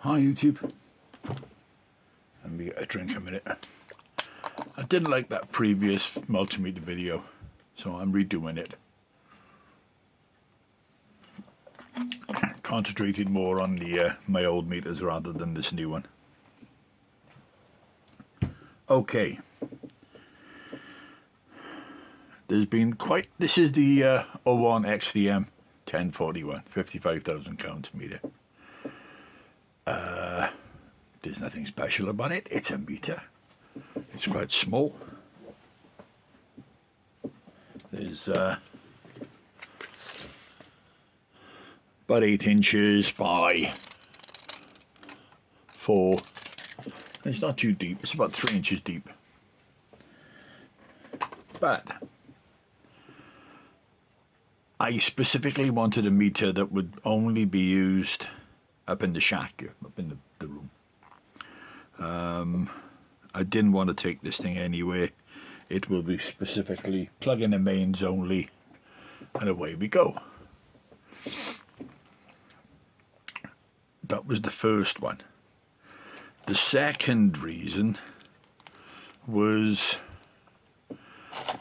Hi YouTube. Let me get a drink a minute. I didn't like that previous multimeter video, so I'm redoing it. Concentrated more on the my old meters rather than this new one. Okay. There's been this is the Owon xdm1041 55,000 count meter. There's nothing special about it. It's a meter. It's quite small. There's about 8 inches by 4. It's not too deep. It's about 3 inches deep. But I specifically wanted a meter that would only be used up in the shack, up in the room. I didn't want to take this thing anywhere. It will be specifically plug in the mains only, and away we go. That was the first one. The second reason was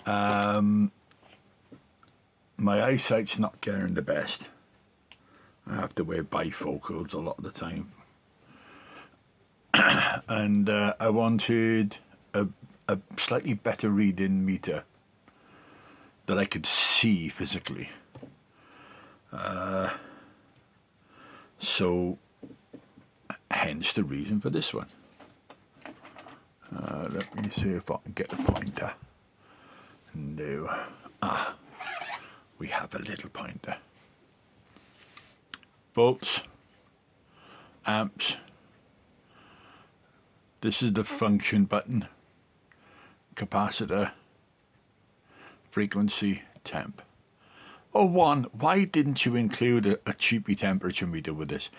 my eyesight's not getting the best. I have to wear bifocals a lot of the time. And I wanted a slightly better reading meter that I could see physically. So hence the reason for this one. Let me see if I can get the pointer. No. We have a little pointer. Volts, amps. This is the function button, capacitor, frequency, temp. Owon, why didn't you include a cheapy temperature meter with this?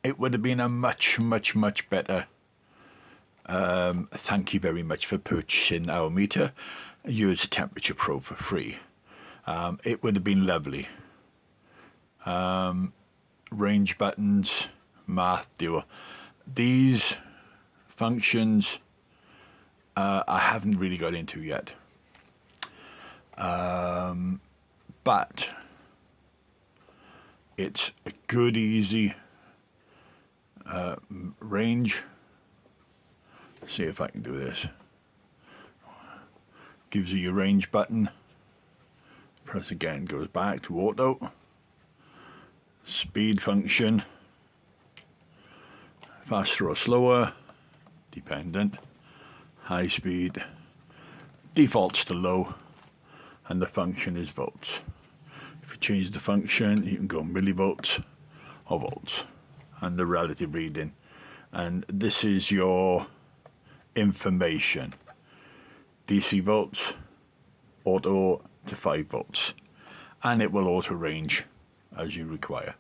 It would have been a much better. Thank you very much for purchasing our meter. Use a temperature probe for free. It would have been lovely. Range buttons, math dual. These functions I haven't really got into yet. But it's a good, easy range. See if I can do this. Gives you your range button. Press again, goes back to auto. Speed function. Faster or slower, dependent. High speed. Defaults to low. And the function is volts. If you change the function, you can go millivolts or volts. And the relative reading. And this is your information. DC volts, auto to 5 volts. And it will auto range as you require.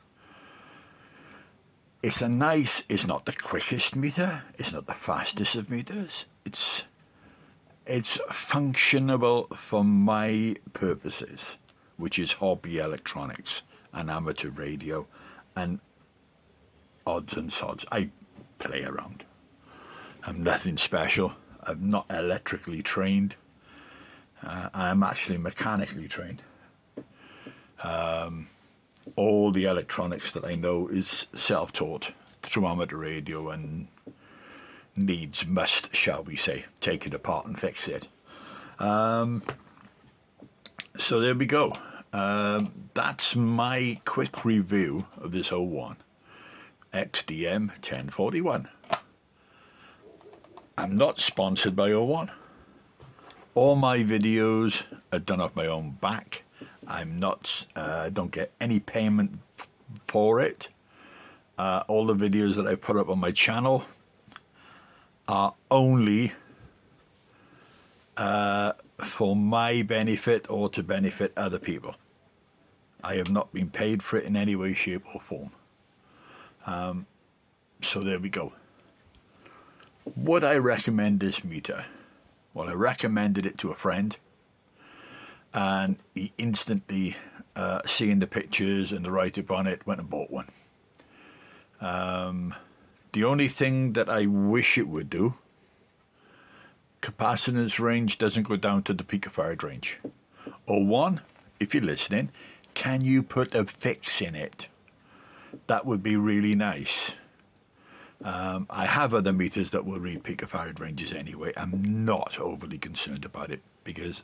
It's not the quickest meter, it's not the fastest of meters. It's functionable for my purposes, which is hobby electronics and amateur radio and odds and sods. I play around. I'm nothing special. I'm not electrically trained. I'm actually mechanically trained. All the electronics that I know is self-taught through amateur radio and must, shall we say, take it apart and fix it. So there we go. That's my quick review of this Owon xdm1041. I'm not sponsored by Owon. All my videos are done off my own back. I'm not, don't get any payment for it. All the videos that I put up on my channel are only for my benefit or to benefit other people. I have not been paid for it in any way, shape or form. So there we go. Would I recommend this meter? Well, I recommended it to a friend, and he instantly, seeing the pictures and the write-up on it, went and bought one. The only thing that I wish it would do, capacitance range doesn't go down to the picofarad range. Owon, if you're listening, can you put a fix in it? That would be really nice. I have other meters that will read picofarad ranges anyway. I'm not overly concerned about it because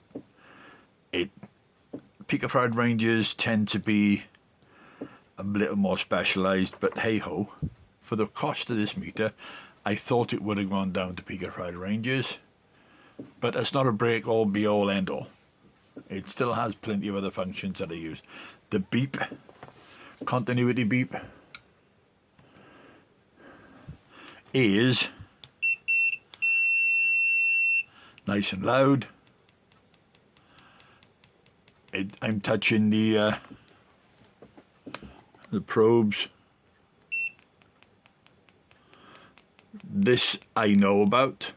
picofarad ranges tend to be a little more specialized, but hey ho, for the cost of this meter, I thought it would have gone down to picofarad ranges, but that's not a break all be all end all. It still has plenty of other functions that I use. The beep, continuity beep, is nice and loud. I'm touching the probes. This I know about.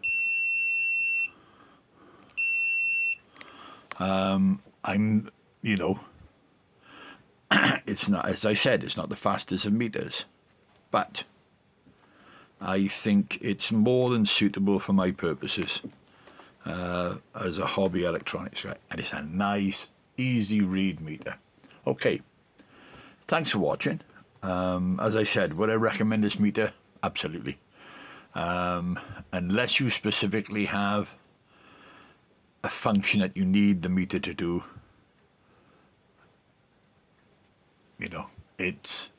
I'm, you know, it's not, as I said, it's not the fastest of meters, but I think it's more than suitable for my purposes as a hobby electronics guy, and it's a nice, easy read meter. Okay, thanks for watching. As I said, would I recommend this meter? Absolutely. Unless you specifically have a function that you need the meter to do, you know, it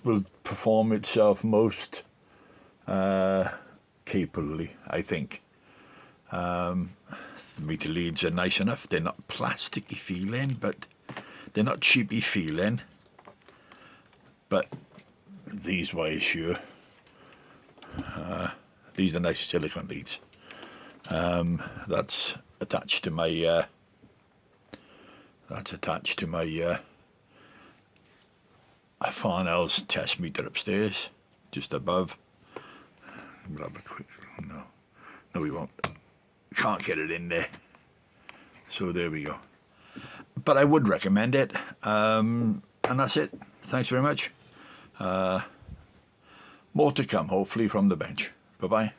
will perform itself most capably, I think. The meter leads are nice enough. They're not plasticky feeling, but they're not cheapy feeling. But these wires here, these are nice silicone leads. That's attached to my Farnell's test meter upstairs, just above. Grab a quick, no we won't. Can't get it in there. So there we go. But I would recommend it. And that's it. Thanks very much. More to come, hopefully, from the bench. Bye-bye.